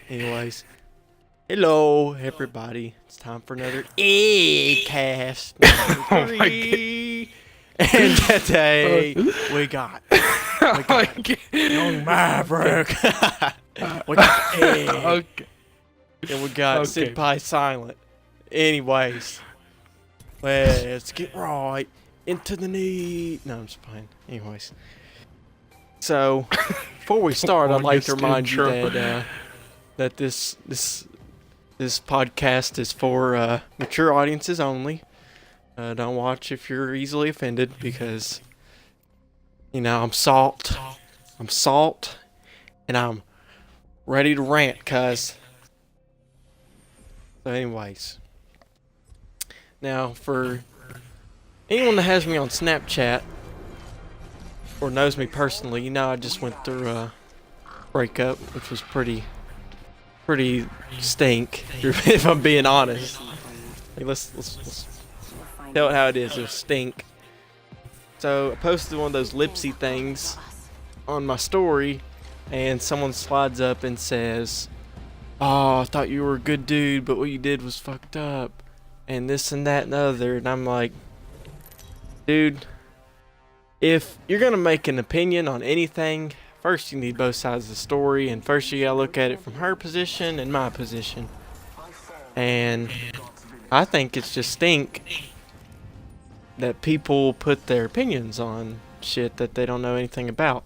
Anyways, hello everybody. It's time for another Eggcast Oh number my 3. And today we got Young Maverick. We got Egg. Okay. And we got Sid Pie Silent. Anyways, let's get right into the need. No, I'm just playing. Anyways, so before we start, I'd like to remind you that this podcast is for mature audiences only. Don't watch if you're easily offended because, you know, I'm salt, and I'm ready to rant, cuz. So anyways, now for anyone that has me on Snapchat or knows me personally, you know I just went through a breakup, which was pretty stink, if I'm being honest. Like, let's tell it how it is. It was stink. So I posted one of those lipsy things on my story, and someone slides up and says, "Oh, I thought you were a good dude, but what you did was fucked up, and this and that and the other." And I'm like, dude, if you're gonna make an opinion on anything, first you need both sides of the story, and first you gotta look at it from her position and my position. And I think it's just stink that people put their opinions on shit that they don't know anything about.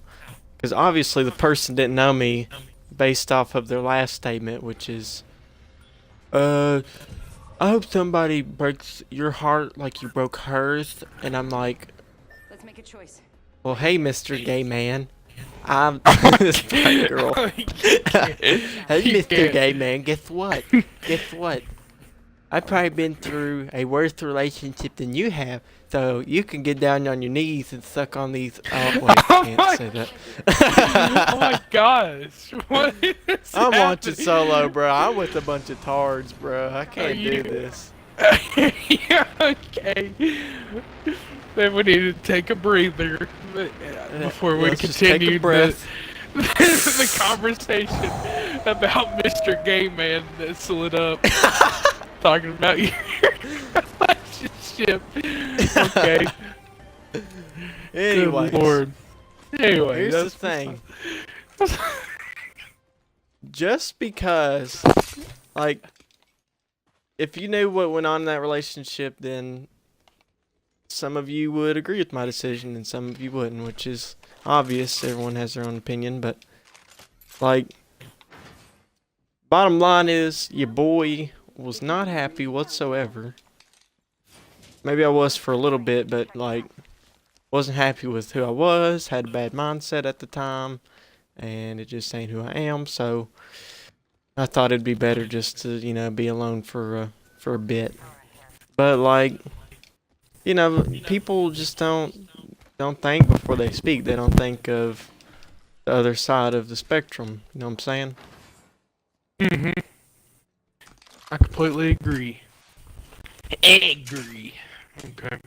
Because obviously the person didn't know me based off of their last statement, which is, I hope somebody breaks your heart like you broke hers. And I'm like, Let's make a choice. well, hey, Mr. Gay Man. I'm this black girl. Hey, Mr. Gay Man, guess what? Guess what? I've probably been through a worse relationship than you have, so you can get down on your knees and suck on these. Oh, wait, I can't say that. Oh my gosh. What is I'm happening? watching Solo, bro. I'm with a bunch of tards, bro. I can't do this. Yeah, okay. Then we need to take a breather before we Let's just take a continue breath. the conversation about Mr. Gay Man that slid up. Talking about your relationship. Okay. Anyways, Good Lord. Anyway, here's the thing. Just because, like, if you knew what went on in that relationship, then some of you would agree with my decision and some of you wouldn't, which is obvious. Everyone has their own opinion, but, like, bottom line is, your boy was not happy whatsoever. Maybe I was for a little bit, but, like, wasn't happy with who I was, had a bad mindset at the time, and it just ain't who I am, so I thought it'd be better just to, you know, be alone for a bit. But, like, you know, people just don't think before they speak. They don't think of the other side of the spectrum. You know what I'm saying? Mm-hmm. I completely agree. Agree. Okay.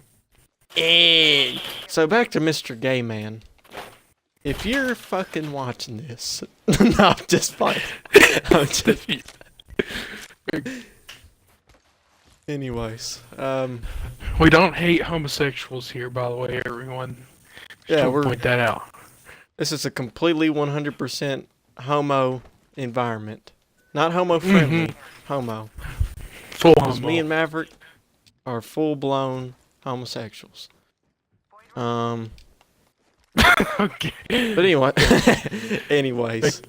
And so back to Mr. Gay Man. If you're fucking watching this, no, I'm just fine. I'm just. Anyways, We don't hate homosexuals here, by the way, everyone. yeah, Just to point that out. This is a completely 100% homo environment. Not homo-friendly, homo. Full Because homo. me and Maverick are full-blown homosexuals. Okay. But anyway, anyways,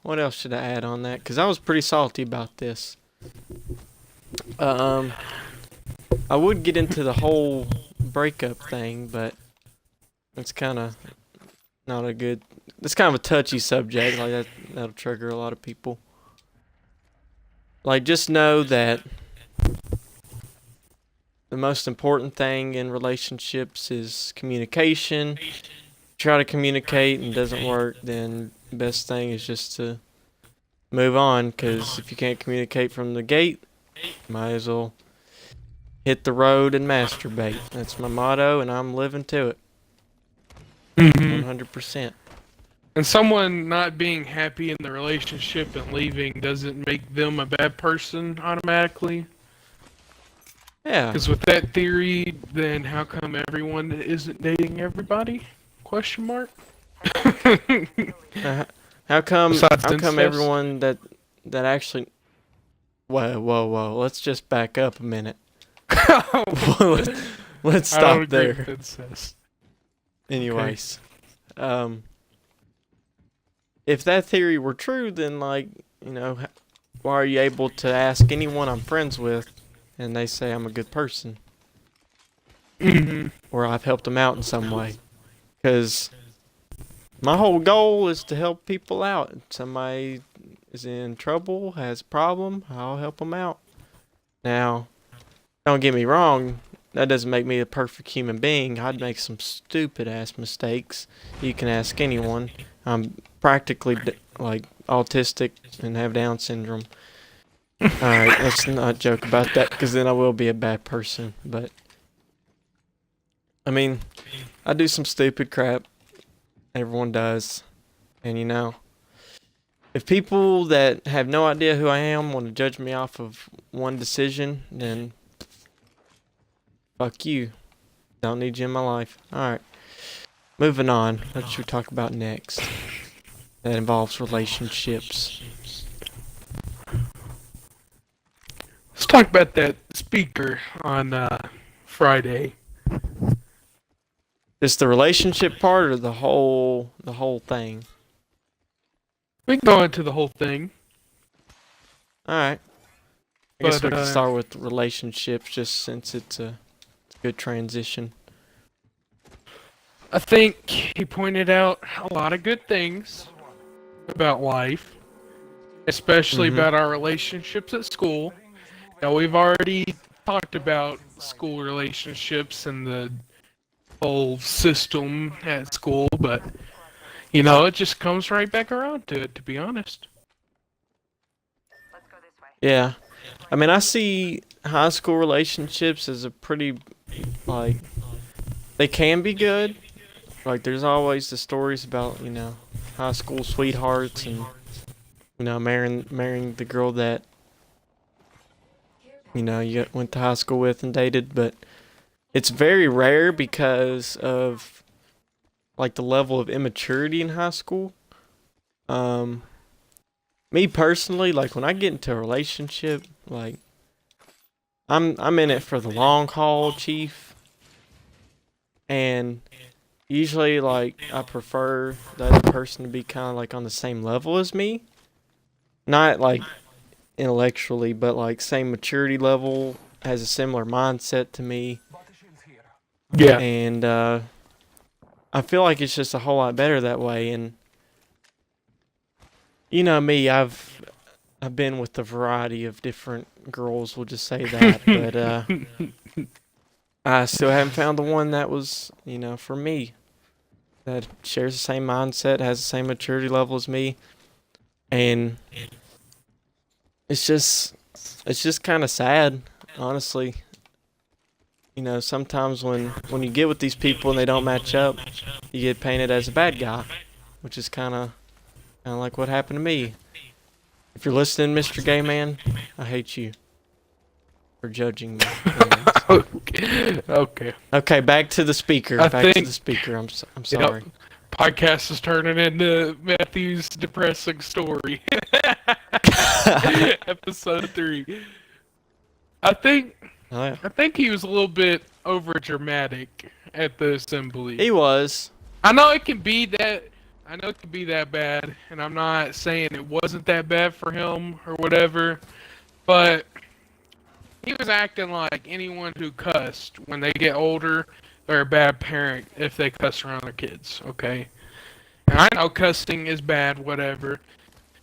what else should I add on that? Because I was pretty salty about this. I would get into the whole breakup thing, but it's kind of not a good. It's kind of a touchy subject. Like that'll trigger a lot of people. Like, just know that the most important thing in relationships is communication. Try to communicate and it doesn't work, then the best thing is just to move on. Because if you can't communicate from the gate, might as well hit the road and masturbate. That's my motto, and I'm living to it. 100%. And someone not being happy in the relationship and leaving doesn't make them a bad person automatically. Yeah. Because with that theory, then how come everyone isn't dating everybody? Question mark. Uh, how come? Besides How come incest. everyone that actually? Whoa! Let's just back up a minute. let's, let's I don't stop agree with there. incest. Okay. Anyways, um, if that theory were true, then like why are you able to ask anyone I'm friends with, and they say I'm a good person Hmm. or I've helped them out in some way? Because my whole goal is to help people out. If somebody is in trouble, has a problem, I'll help them out. Now, don't get me wrong, that doesn't make me a perfect human being. I'd make some stupid ass mistakes. You can ask anyone. I'm practically like autistic and have Down syndrome. Alright, let's not joke about that because then I will be a bad person. But, I mean, I do some stupid crap. Everyone does. And if people that have no idea who I am want to judge me off of one decision, then fuck you. Don't need you in my life. Alright. Moving on. What should we talk about next? That involves relationships. Let's talk about that speaker on Friday. Just the relationship part or the whole thing? We can go into the whole thing, Alright. I guess but we can start with relationships just since it's a good transition. I think he pointed out a lot of good things about life, especially Mm-hmm. about our relationships at school. Now, we've already talked about school relationships and the whole system at school, but it just comes right back around to it, to be honest. Yeah. I mean, I see high school relationships as a pretty, like, they can be good. Like, there's always the stories about, high school sweethearts and, marrying the girl that, you went to high school with and dated. But it's very rare because of, like, the level of immaturity in high school. Um, Me personally, like, when I get into a relationship, like, I'm in it for the long haul, chief. And usually, like, I prefer the other person to be kind of like on the same level as me. Not like intellectually, but like same maturity level, has a similar mindset to me. Yeah. And I feel like it's just a whole lot better that way. And you know me, I've been with a variety of different girls, we'll just say that. But I still haven't found the one that was, for me, that shares the same mindset, has the same maturity level as me. And it's just kind of sad, honestly. Sometimes when you get with these people and they don't match up, you get painted as a bad guy, which is kind of like what happened to me. If you're listening, Mr. Gay Man, I hate you for judging me. Okay. Okay, back to the speaker. Back to the speaker. I'm sorry. Podcast is turning into Matthew's depressing story. Episode 3. I think Oh, yeah. I think he was a little bit over dramatic at the assembly. He was. I know it can be that. I know it can be that bad, and I'm not saying it wasn't that bad for him or whatever, but he was acting like anyone who cussed when they get older, they're a bad parent if they cuss around their kids. Okay, and I know cussing is bad, whatever.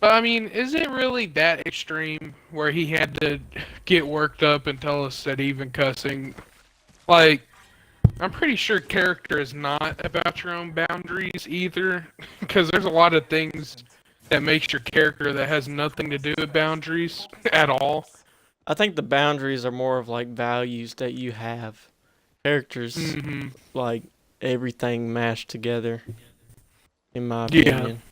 But I mean, is it really that extreme where he had to get worked up and tell us that even cussing, like, I'm pretty sure character is not about your own boundaries either, because there's a lot of things that makes your character that has nothing to do with boundaries at all. I think the boundaries are more of like values that you have. Characters Hmm. like everything mashed together. in my Yeah. opinion.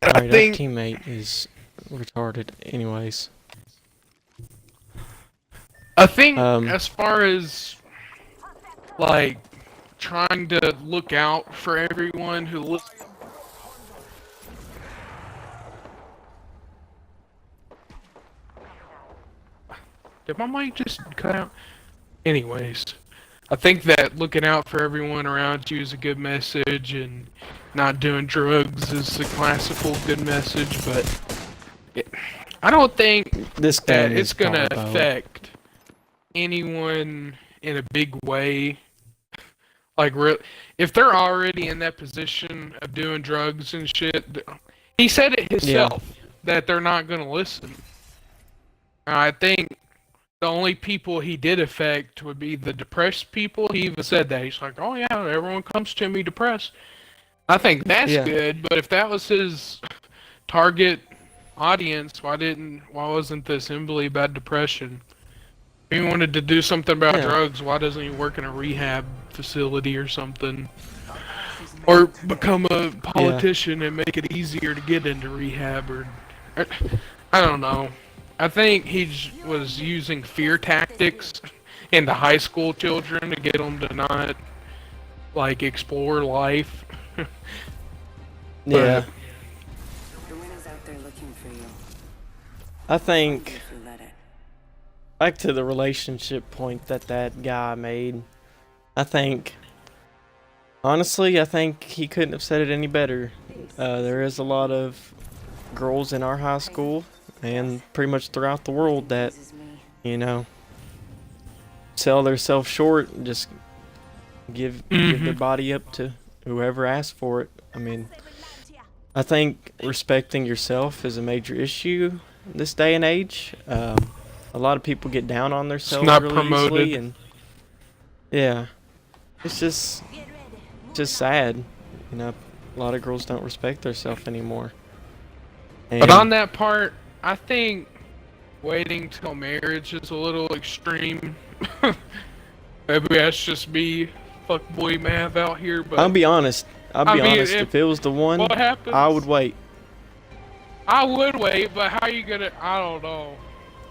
I Alright, think our teammate is retarded anyways. as far as like trying to look out for everyone who looks. Did my mic just cut out? Anyways, I think that looking out for everyone around you is a good message, and not doing drugs is a classical good message, but I don't think This that game it's is gonna garbo. affect anyone in a big way. Like, if they're already in that position of doing drugs and shit, he said it himself that they're not gonna listen. I think the only people he did affect would be the depressed people. He even said that. He's like, oh yeah, everyone comes to me depressed. I think that's good, but if that was his target audience, why wasn't the assembly about depression? If he wanted to do something about drugs, why doesn't he work in a rehab facility or something? Or become a politician and make it easier to get into rehab, or I don't know. I think he was using fear tactics into high school children to get them to not, like, explore life. Yeah. The winner's out there looking for you. I think, If you let it. back to the relationship point that guy made, I think, honestly, I think he couldn't have said it any better. There is a lot of girls in our high school and pretty much throughout the world that, This is me. you know, sell themselves short and just give their body up to whoever asks for it. I mean, I think respecting yourself is a major issue in this day and age. A lot of people get down on themselves not really promoted. easily, and yeah, it's just sad. You know, a lot of girls don't respect themselves anymore. And But on that part, I think waiting till marriage is a little extreme. Maybe that's just me, fuckboy Mav out here, but I'll be honest. I mean, If it was the one, what happens? I would wait. I would wait, but how you gonna? I don't know.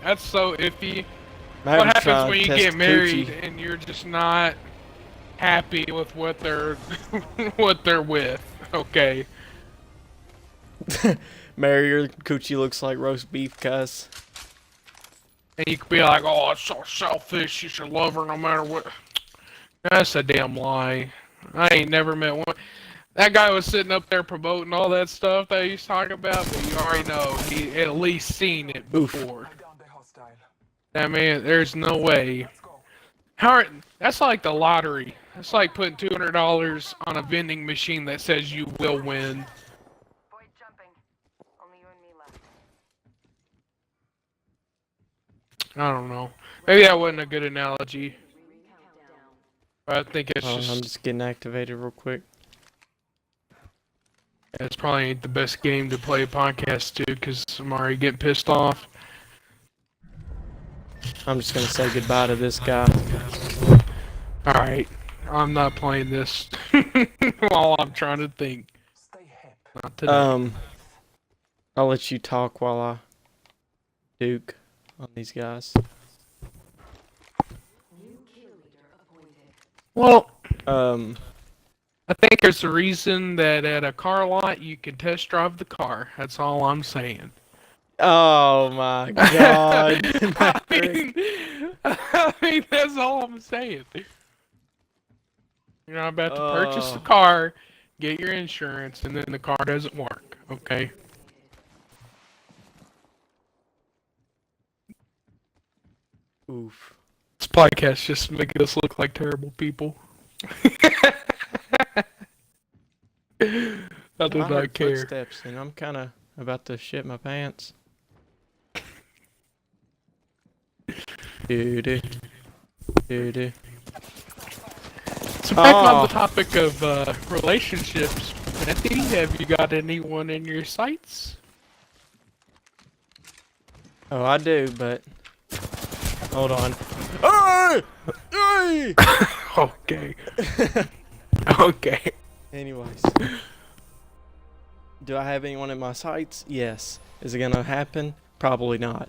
That's so iffy. I What would try happens and when you test get the married coochie. and you're just not happy with what they're what they're with? Okay. Marry her, coochie looks like roast beef, cuss. And you could be like, oh, it's so selfish, you should love her no matter what. That's a damn lie. I ain't never met one. That guy was sitting up there promoting all that stuff that he's talking about, but you already know he at least seen it before. That man, there's no way. That's like the lottery. That's like putting $200 on a vending machine that says you will win. Void jumping. Only you and me left. I don't know. Maybe that wasn't a good analogy. But I think it's I'm just just getting activated real quick. it's probably ain't the best game to play a podcast to because I'm already getting pissed off. I'm just gonna say goodbye to this guy. Alright, I'm not playing this while I'm trying to think. Not today. I'll let you talk while I duke on these guys. Well, I I think there's a reason that at a car lot you can test drive the car. That's all I'm saying. Oh my god. I mean, that's all I'm saying. You're not about to purchase the Oh. car, get your insurance, and then the car doesn't work. Okay. Oof. This podcast just making us look like terrible people. I do I not heard care. footsteps and I'm kind of about to shit my pants. Doo-doo. Doo-doo. So back on Oh. the topic of relationships, Matthew, have you got anyone in your sights? Oh, I do, but hold on. Hey! Hey! Okay. Okay. Anyways. Do I have anyone in my sights? Yes. Is it gonna happen? Probably not.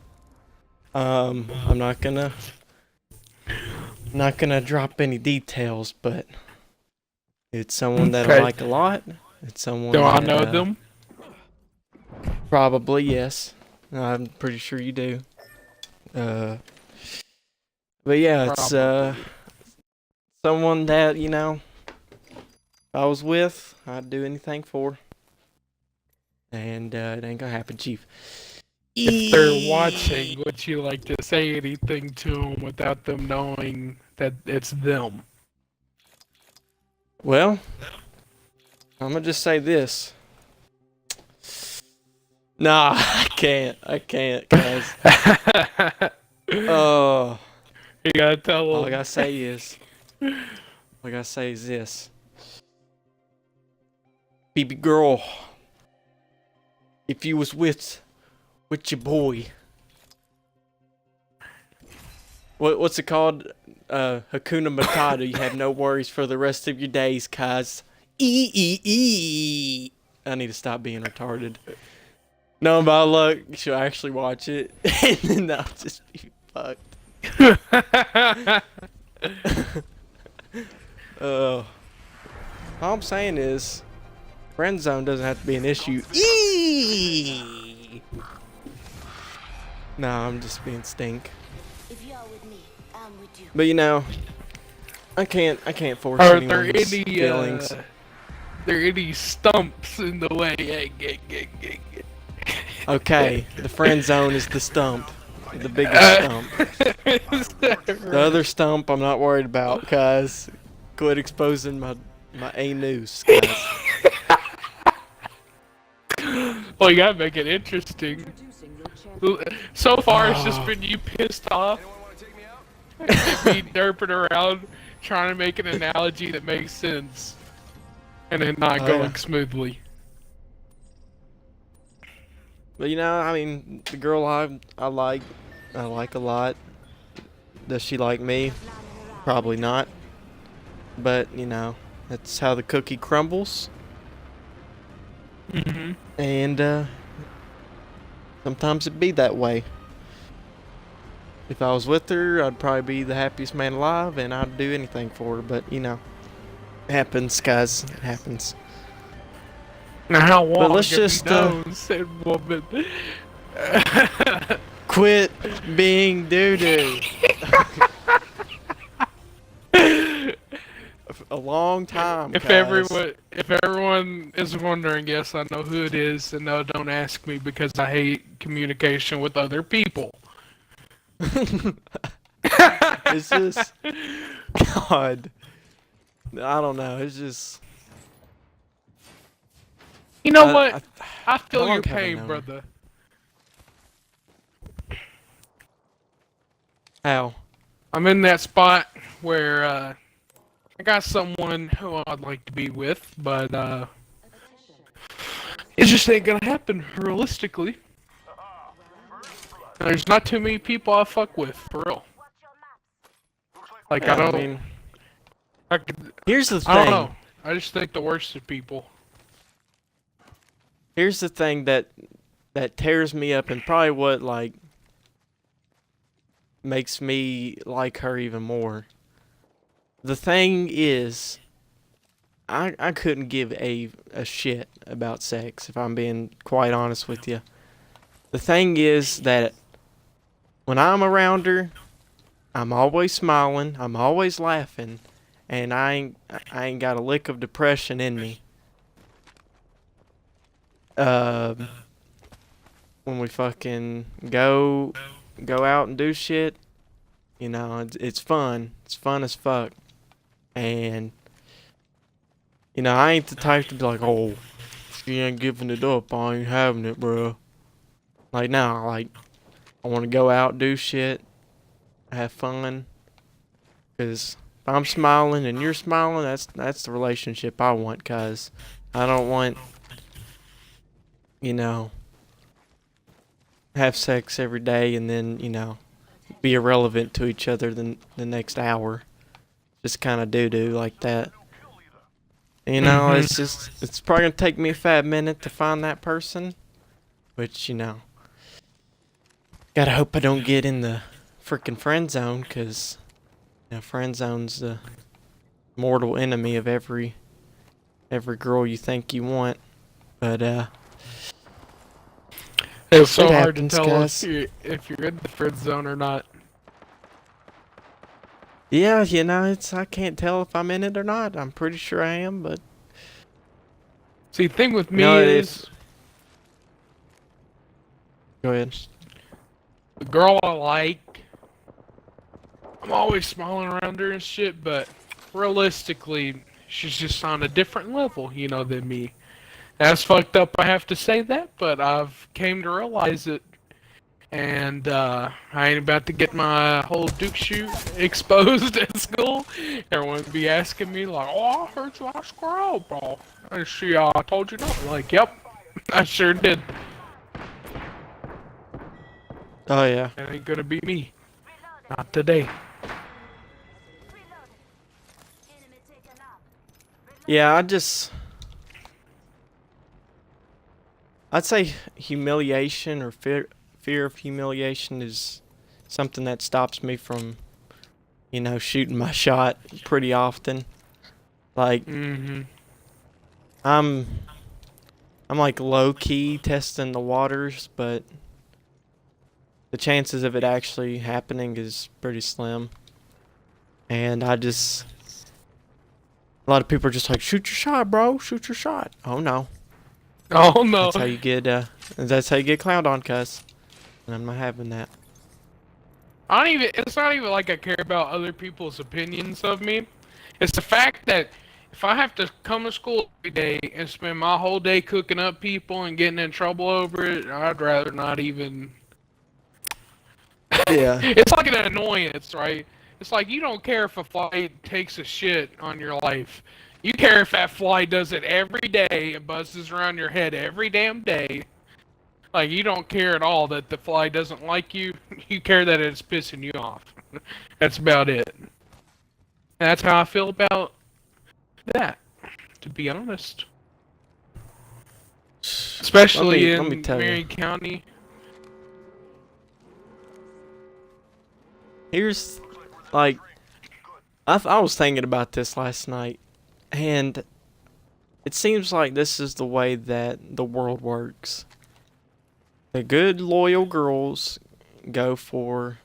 I'm not gonna drop any details, but it's someone that I Okay. like a lot. It's someone Do I that, know them? Probably, yes. I'm pretty sure you do. But yeah, it's Probably. someone that, you know, if I was with, I'd do anything for. And it ain't gonna happen, Chief. If they're watching, would you like to say anything to them without them knowing that it's them? Well, I'm gonna just say this. Nah, I can't, guys. Oh, You gotta tell all I them. gotta say is this. Baby girl, if you was with your boy, what's it called? Hakuna Matata. You have no worries for the rest of your days, cuz. I need to stop being retarded. No, but look, she'll actually watch it, and then I'll just be fucked. All I'm saying is, friend zone doesn't have to be an issue. Nah, I'm just being stink. If you are with me, I'm with you. But you know, I can't force Are there anyone's any feelings. there any stumps in the way? Okay, the friend zone is the stump, the biggest stump. The other stump I'm not worried about, cuz. Quit exposing my anus, guys. Well, you gotta make it interesting. So far, it's just been you pissed off, and me derping around, trying to make an analogy that makes sense, and then not Oh, going yeah. smoothly. But you know, I mean, the girl I like a lot. Does she like me? Probably not. But you know, that's how the cookie crumbles. Mm-hmm. And sometimes it be that way. If I was with her, I'd probably be the happiest man alive, and I'd do anything for her. But you know, it happens, guys. It happens. Now, how long let's have just, you known said woman? Quit being doo-doo. A long time, If guys. everyone is wondering, yes, I know who it is, and no, don't ask me because I hate communication with other people. It's just, God, I don't know. It's just, You know I- what? I- I feel how long your have I pain, known? brother. how? I'm in that spot where I got someone who I'd like to be with, but it just ain't gonna happen realistically. There's not too many people I fuck with, for real. Like, Yeah, I don't. I mean, I, could, here's the thing. I don't know. I just think the worst of people. Here's the thing that tears me up, and probably what like makes me like her even more. The thing is, I couldn't give a shit about sex, if I'm being quite honest with you. The thing is that when I'm around her, I'm always smiling, I'm always laughing, and I ain't got a lick of depression in me. When we fucking go out and do shit, you know, it's fun. It's fun as fuck. And you know, I ain't the type to be like, oh, she ain't giving it up, I ain't having it, bro. Like, no, like, I want to go out, do shit, have fun. Cause if I'm smiling and you're smiling, that's the relationship I want. Cause I don't want, you know, have sex every day and then, you know, be irrelevant to each other the next hour. Just kind of doo-doo like that. You know, it's probably gonna take me a fat minute to find that person. Which, you know, gotta hope I don't get in the freaking friend zone, cause you know, friend zone's the mortal enemy of every girl you think you want. But It's so it hard to happens, tell guys. if you're in the friend zone or not. Yeah, you know, I can't tell if I'm in it or not. I'm pretty sure I am, but See, the thing with you me know, is go ahead. the girl I like, I'm always smiling around her and shit, but realistically, she's just on a different level, you know, than me. That's fucked up, I have to say that, but I've came to realize it. And I ain't about to get my whole Duke shoot exposed at school. Everyone be asking me like, "Oh, I heard you ask girl, bro." And she told you no. Like, yep, I sure did. Oh yeah. It ain't gonna be me. Not today. Yeah, I'd say humiliation or fear of humiliation is something that stops me from, you know, shooting my shot pretty often. Like Mm-hmm. I'm like low key testing the waters, but the chances of it actually happening is pretty slim. And a lot of people are just like, shoot your shot, bro, shoot your shot. Oh no. Oh no. That's how you get clowned on, cuz. And I'm not having that. I don't even. It's not even like I care about other people's opinions of me. It's the fact that if I have to come to school every day and spend my whole day cooking up people and getting in trouble over it, I'd rather not even. Yeah. It's like an annoyance, right? It's like you don't care if a fly takes a shit on your life. You care if that fly does it every day and buzzes around your head every damn day. Like, you don't care at all that the fly doesn't like you. You care that it's pissing you off. That's about it. And that's how I feel about that, to be honest. Especially let me in tell you. Marion County. Here's, like, I was thinking about this last night, and it seems like this is the way that the world works. The good, loyal girls go for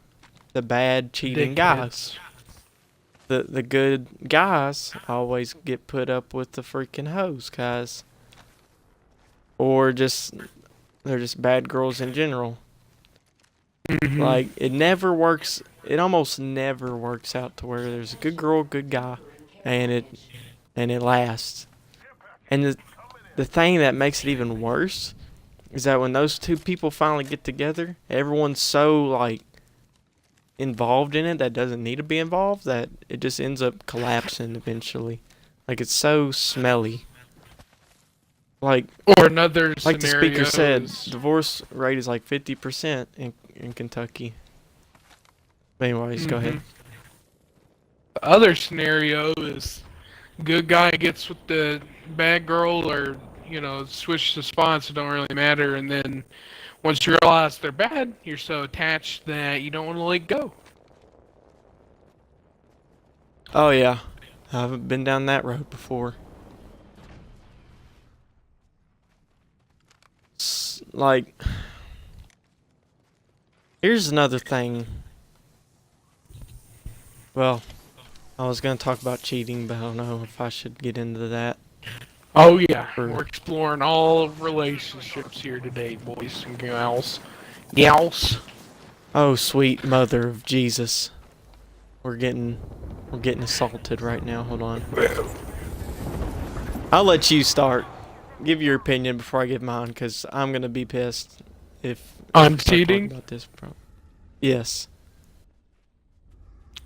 the bad, cheating guys. The good guys always get put up with the freaking hoes guys. Or they're just bad girls in general. Mm-hmm. Like, it almost never works out to where there's a good girl, good guy, and it lasts. And the thing that makes it even worse is that when those two people finally get together, everyone's so, like, involved in it that doesn't need to be involved that it just ends up collapsing eventually. Like, it's so smelly. Like, Or another like the speaker said, scenario divorce rate is like 50% in Kentucky. But anyways, go ahead. The other scenario is good guy gets with the bad girl, or switch the spots. It don't really matter. And then once you realize they're bad, you're so attached that you don't want to let go. Oh yeah, I've been down that road before. Like, here's another thing. Well, I was gonna talk about cheating, but I don't know if I should get into that. Oh yeah, we're exploring all relationships here today, boys and gals. Gals. Oh sweet mother of Jesus, we're getting assaulted right now. Hold on. I'll let you start. Give your opinion before I give mine, because I'm gonna be pissed if I'm I talk cheating. about this. Yes.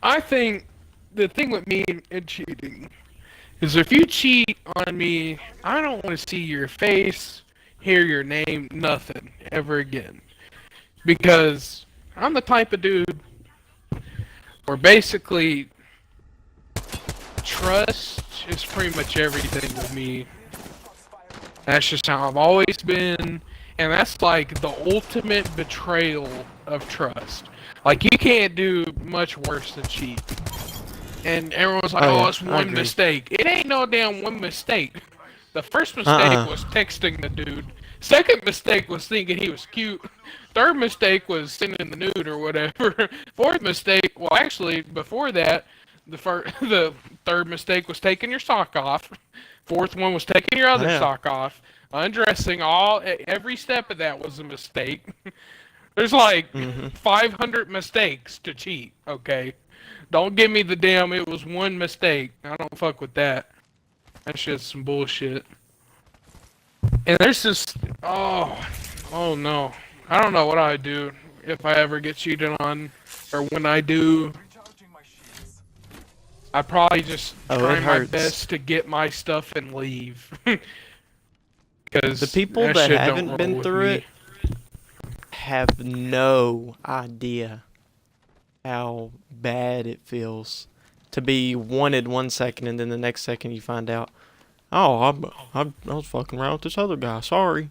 I think the thing with me and cheating is if you cheat on me, I don't want to see your face, hear your name, nothing ever again. Because I'm the type of dude where basically trust is pretty much everything with me. That's just how I've always been, and that's like the ultimate betrayal of trust. Like, you can't do much worse than cheat. And everyone's like, Oh, oh, yeah, it's I one agree. mistake. It ain't no damn one mistake. The first mistake was texting the dude. Second mistake was thinking he was cute. Third mistake was sending the nude or whatever. Fourth mistake, well, actually, before that, the third mistake was taking your sock off. Fourth one was taking your other Yeah. sock off. Undressing, every step of that was a mistake. There's like 500 mistakes to cheat, okay? Don't give me the damn it was one mistake. I don't fuck with that. That shit's some bullshit. And there's just, oh no. I don't know what I'd do if I ever get cheated on, or when I do. I probably just Oh, try it my hurts. best to get my stuff and leave. Because The people that haven't been through it have no idea how bad it feels to be wanted 1 second and then the next second you find out, oh, I was fucking around with this other guy, sorry.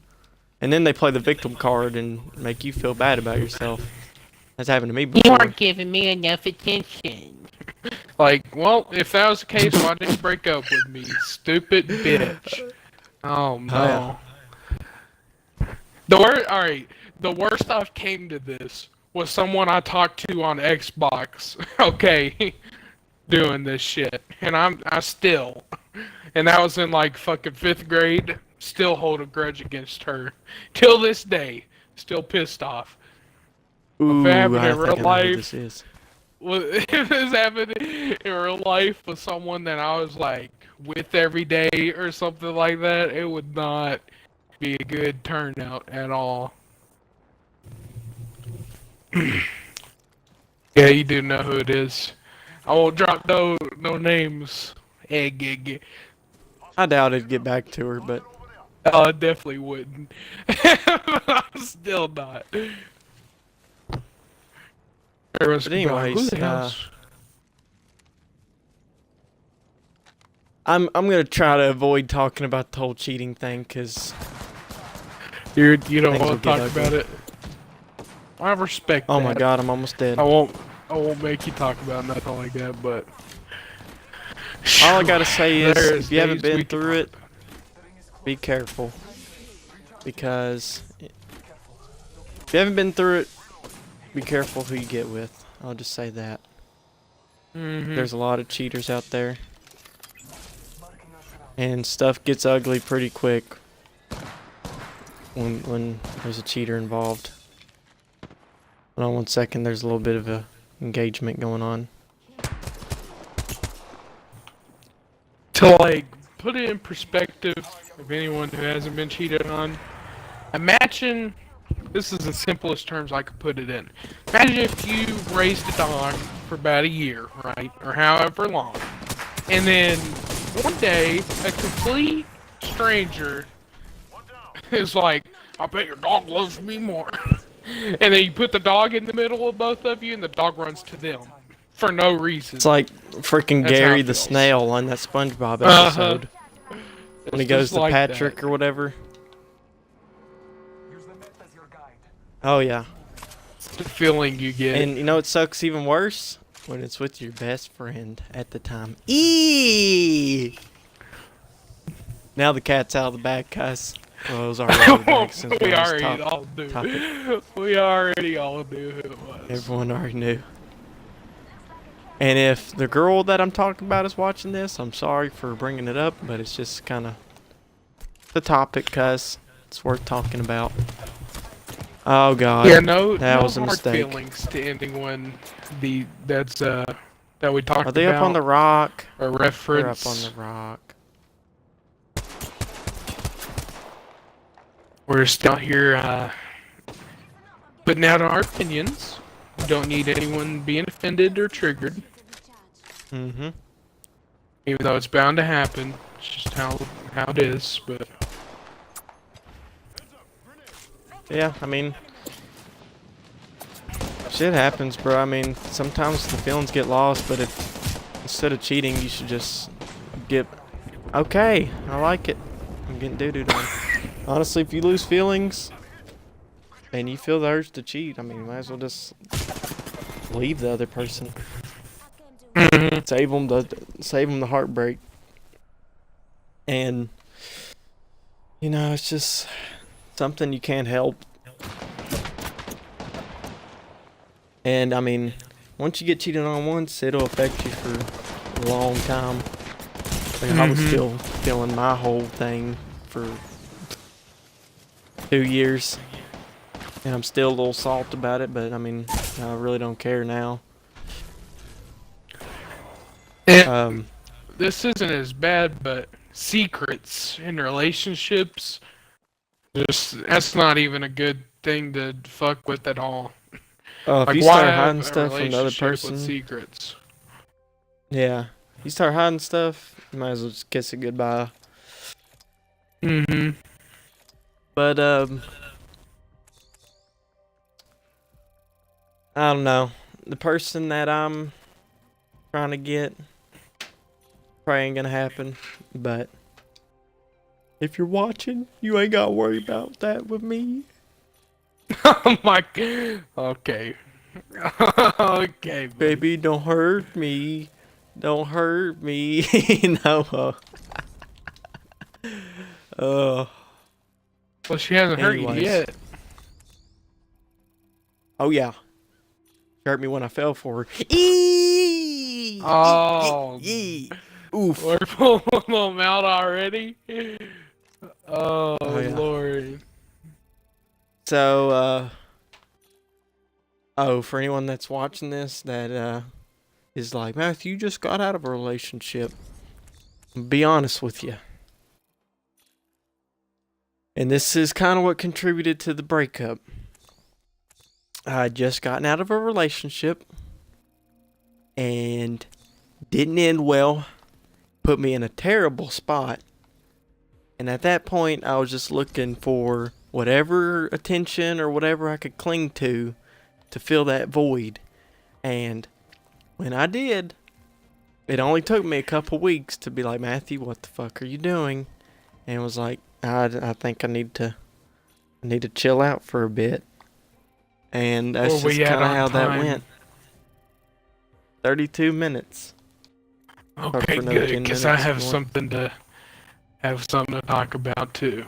And then they play the victim card and make you feel bad about yourself. That's happened to me You before. aren't giving me enough attention. Like, well, if that was the case, why didn't you break up with me, stupid bitch? Oh no. Alright, the worst I've came to this was someone I talked to on Xbox, okay, doing this shit. And I still, and that was in like fucking 5th grade, still hold a grudge against her. Till this day, still pissed off. Ooh, If it happened I in think real I know who life, this is. if this happened in real life with someone that I was like with every day or something like that, it would not be a good turnout at all. Yeah, you do know who it is. I won't drop no names. Egg. I doubt it'd get back to her, but I definitely wouldn't. I'm still not. But anyways, who the hell's... I'm gonna try to avoid talking about the whole cheating thing, cause You don't Things will want to get talk ugly. about it. I respect oh that. my god, I'm almost dead. I won't make you talk about nothing like that, but All I gotta say is, There's if you haven't days we been can through talk it, be careful. Because if you haven't been through it, be careful who you get with. I'll just say that. There's a lot of cheaters out there. And stuff gets ugly pretty quick when there's a cheater involved. Hold on 1 second, there's a little bit of a engagement going on. To like put it in perspective of anyone who hasn't been cheated on, imagine, this is the simplest terms I could put it in. Imagine if you raised a dog for about a year, right? Or however long. And then one day, a complete stranger is like, I bet your dog loves me more. And then you put the dog in the middle of both of you, and the dog runs to them. For no reason. It's like freaking That's how Gary it the feels. snail on that SpongeBob Uh-huh. episode. When he It's goes just to like Patrick that. or whatever. Oh yeah. The feeling you get. And you know what sucks even worse? When it's with your best friend at the time. Eee! Now the cat's out of the bag, guys. Well, it was already out of the bag since we last already all knew. topic. We already all knew who it was. Everyone already knew. And if the girl that I'm talking about is watching this, I'm sorry for bringing it up, but it's just kind of the topic, cuz it's worth talking about. Oh god. Yeah, no, that no was a hard mistake. feelings to anyone. That we talked Are about. they up on the rock? Or They're reference. up on the rock. We're just out here putting out our opinions. We don't need anyone being offended or triggered, Mm-hmm. even though it's bound to happen. It's just how it is. But Yeah, I mean, shit happens, bro. I mean, sometimes the feelings get lost, but if instead of cheating, you should just get. Okay, I like it. I'm getting doo-doo done. Honestly, if you lose feelings and you feel the urge to cheat, I mean, you might as well just leave the other person. Save them the heartbreak. And you know, it's just something you can't help. And I mean, once you get cheated on once, it'll affect you for a long time. Like, I was still feeling my whole thing for 2 years, and I'm still a little salty about it. But I mean, I really don't care now. This isn't as bad, but secrets in relationships, that's not even a good thing to fuck with at all. If Like, you why start have hiding a stuff from the other relationship with person, secrets? yeah, you start hiding stuff, you might as well just kiss it goodbye. But I don't know. The person that I'm trying to get probably ain't gonna happen. But if you're watching, you ain't gotta worry about that with me. Oh my god. Okay. Okay, Baby, don't hurt me. Don't hurt me. No. Well, she hasn't hurt you Anyways. yet. Oh yeah. She hurt me when I fell for her. Eee! Oh. Oof. We're pulling them out already? Oh, yeah. Lord. So, for anyone that's watching this that is like, Matthew, you just got out of a relationship. Be honest with you. And this is kind of what contributed to the breakup. I had just gotten out of a relationship and didn't end well. Put me in a terrible spot. And at that point, I was just looking for whatever attention or whatever I could cling to fill that void. And when I did, it only took me a couple weeks to be like, Matthew, what the fuck are you doing? And it was like, I think I need to chill out for a bit. And that's just kind of how that went. 32 minutes. Okay, good, because I have something to talk about too.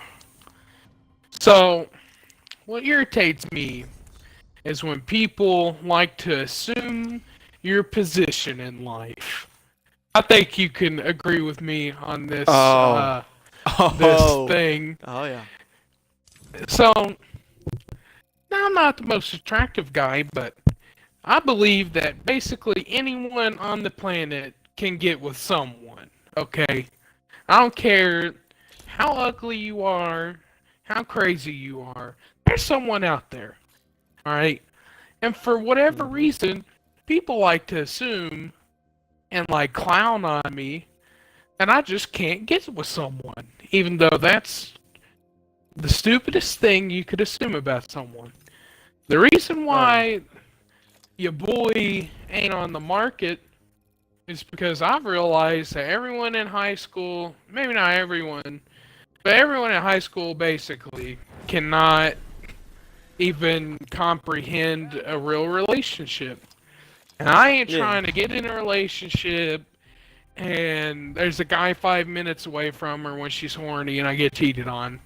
So, what irritates me is when people like to assume your position in life. I think you can agree with me on this. This thing. Oh yeah. So, now I'm not the most attractive guy, but I believe that basically anyone on the planet can get with someone, okay? I don't care how ugly you are, how crazy you are, there's someone out there, alright? And for whatever reason, people like to assume and like clown on me, and I just can't get with someone, even though that's the stupidest thing you could assume about someone. The reason why your boy ain't on the market is because I've realized that everyone in high school, maybe not everyone, but everyone in high school basically cannot even comprehend a real relationship. And I ain't trying to get in a relationship and there's a guy 5 minutes away from her when she's horny and I get cheated on.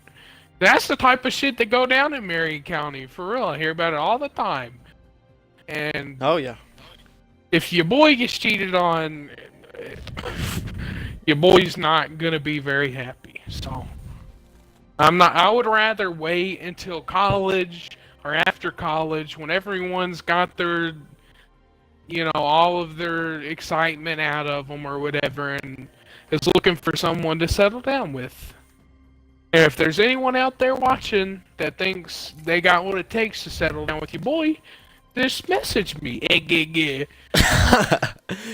That's the type of shit that go down in Marion County, for real. I hear about it all the time. And oh yeah, if your boy gets cheated on, your boy's not gonna be very happy. So I would rather wait until college or after college when everyone's got their, all of their excitement out of them or whatever, and is looking for someone to settle down with. And if there's anyone out there watching that thinks they got what it takes to settle down with your boy, just message me.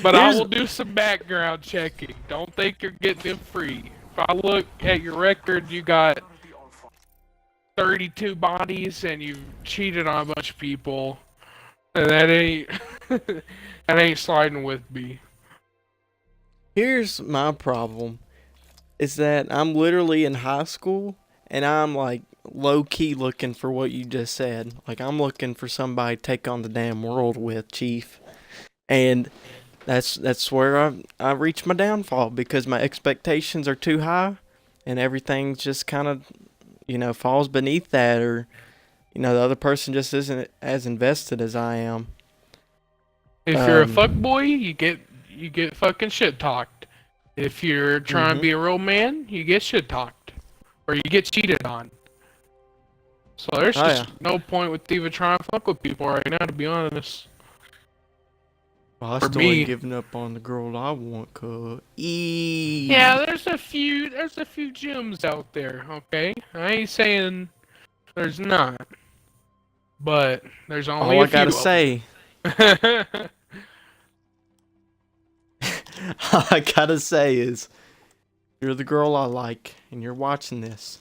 But I will do some background checking. Don't think you're getting it free. If I look at your record, you got 32 bodies and you've cheated on a bunch of people. And that ain't that ain't sliding with me. Here's my problem is that I'm literally in high school and I'm like low key looking for what you just said. Like I'm looking for somebody to take on the damn world with, Chief. And that's where I reach my downfall because my expectations are too high and everything just kind of, falls beneath that, or the other person just isn't as invested as I am. If you're a fuck boy, you get fucking shit talked. If you're trying to be a real man, you get shit talked, or you get cheated on. So there's just no point with even trying to fuck with people right now, to be honest. Well, I For still me- ain't giving up on the girl I want, cuz. Eee. Yeah, there's a few gems out there. Okay, I ain't saying there's not, but there's only All a I gotta few. say, all I gotta say is, you're the girl I like, and you're watching this.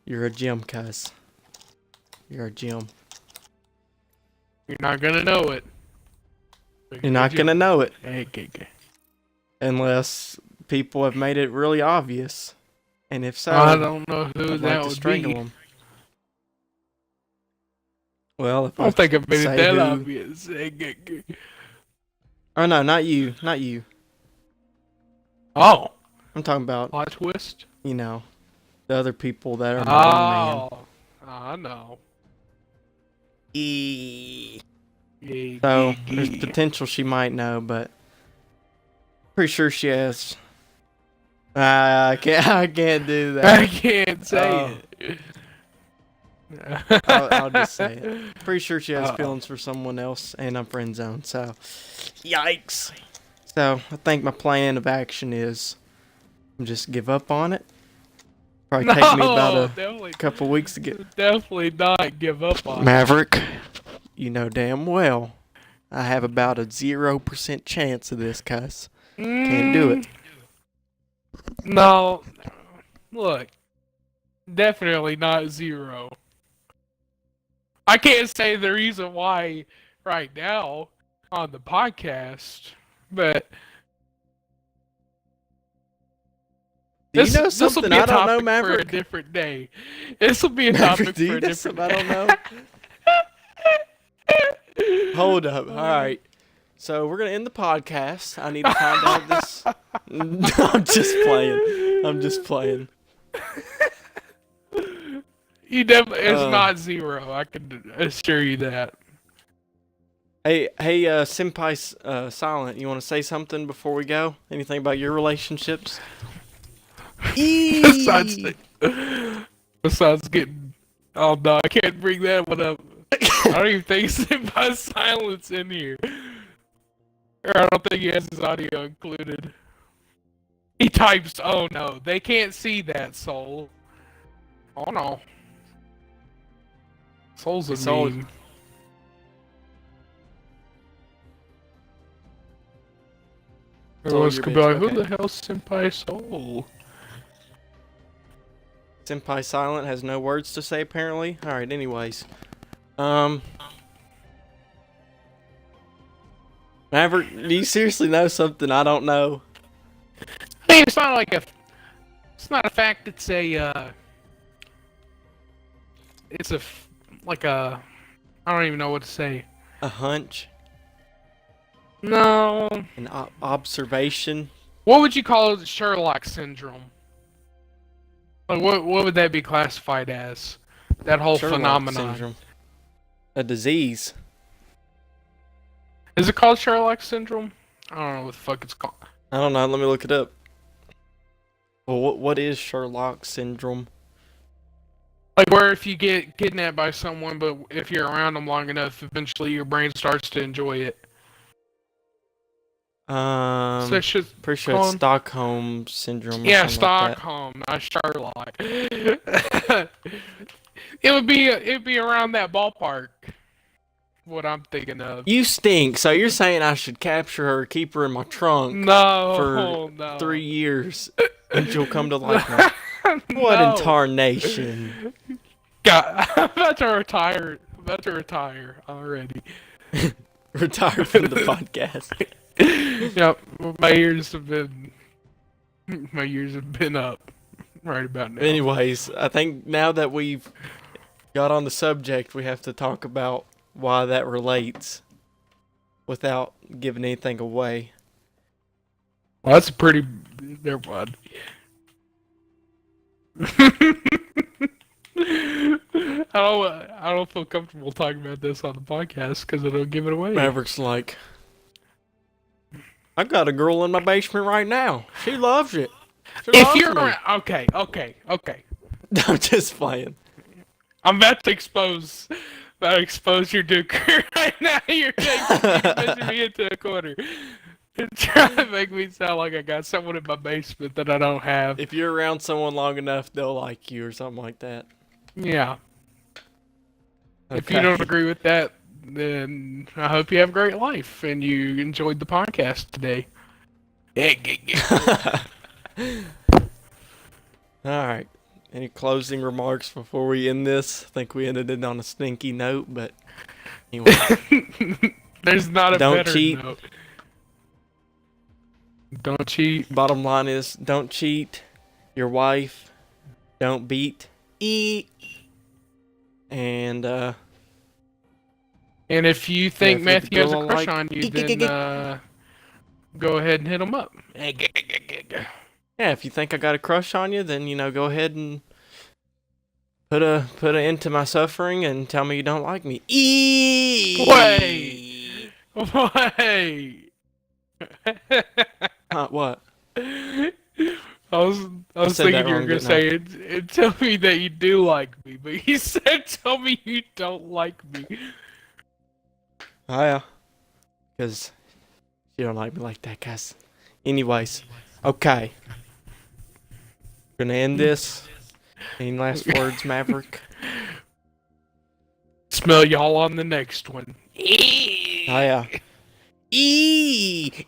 You're a gem, cuz. You're a gem. You're not gonna know it. You're not gonna know it Okay. unless people have made it really obvious. And if so, I don't know who I'd that like to would strangle be. them. Well, if I don't think I've made it say that who- obvious. Oh no, not you, not you. Oh, I'm talking about, plot twist. the other people that are my Oh, I know. wingman. Yeah, So yeah, there's yeah. potential she might know, but pretty sure she has. I can't do I that. can't say it. I'll just say it. Pretty sure she has Uh-oh. feelings for someone else, and I'm friend zoned. So, yikes. So I think my plan of action is just give up on it. Probably take me about a definitely, couple weeks to get definitely not give up on it. Maverick. You know damn well I have about a 0% chance of this, cuz. Can't do it. No, look, definitely not 0. I can't say the reason why right now on the podcast, but Do you know this will something be a I don't know, topic for a Maverick? different day. This will be a Maverick, topic do for you a know different something I day. don't know? Hold up. All right. So we're going to end the podcast. I need to find out this. I'm just playing. I'm just playing. You definitely, it's Uh. not 0. I can assure you that. Hey, Senpai Silent, you want to say something before we go? Anything about your relationships? Besides, Eee. besides getting, oh no, I can't bring that one up. I don't even think Senpai Silence in here. Or I don't think he has his audio included. He types, oh no, they can't see that, Soul. Oh no. Soul's a Soul- meme. Everyone's your gonna be bitch, like, who okay. the hell's Senpai Soul? Senpai Silent has no words to say, apparently. Alright, anyways. Maverick, do you seriously know something I don't know? I mean, it's not like it's not a fact, it's a, like a, I don't even know what to say. A hunch? No. An observation? What would you call it? Sherlock syndrome? Like, what would that be classified as? That whole Sherlock phenomenon. syndrome. A disease. Is it called Sherlock syndrome? I don't know what the fuck it's called. I don't know, let me look it up. Well, what is Sherlock syndrome? Like where if you get kidnapped by someone, but if you're around them long enough, eventually your brain starts to enjoy it. So it's just Pretty sure it's called- Stockholm syndrome. Or Yeah, something like that. Stockholm, not Sherlock. It'd be around that ballpark. What I'm thinking of. You stink. So you're saying I should capture her, keep her in my trunk No, for no. 3 years, and she'll come to like me. What No. in tarnation? God, I'm about to retire. I'm about to retire already. Retire from the podcast. Yep, my ears have been up right about now. Anyways, I think now that we've got on the subject, we have to talk about why that relates without giving anything away. Well, that's a pretty. Never mind. I don't feel comfortable talking about this on the podcast because it'll give it away. Maverick's like, I got a girl in my basement right now. She loves it. She If loves you're me. okay. I'm just playing. I'm about to expose your duker right now. You're pushing me into a corner. And trying to make me sound like I got someone in my basement that I don't have. If you're around someone long enough, they'll like you or something like that. Yeah. Okay. If you don't agree with that, then I hope you have a great life and you enjoyed the podcast today. Alright. Any closing remarks before we end this? I think we ended it on a stinky note, but anyway. There's not a Don't better cheat. note. Don't cheat. Bottom line is, don't cheat your wife. Don't beat. Eat. And, And if you think if Matthew has a girl crush like- on you, then go ahead and hit him up. yeah, if you think I got a crush on you, then, go ahead and put an end to my suffering and tell me you don't like me. Eat. Wait. Wait. What? I was said thinking that you were wrong, gonna say it. Tell me that you do like me, but you said tell me you don't like me. Oh, yeah. Because you don't like me like that, guys. Anyways. Okay. Gonna end this. Any last words, Maverick? Smell y'all on the next one. Oh, yeah. Eee!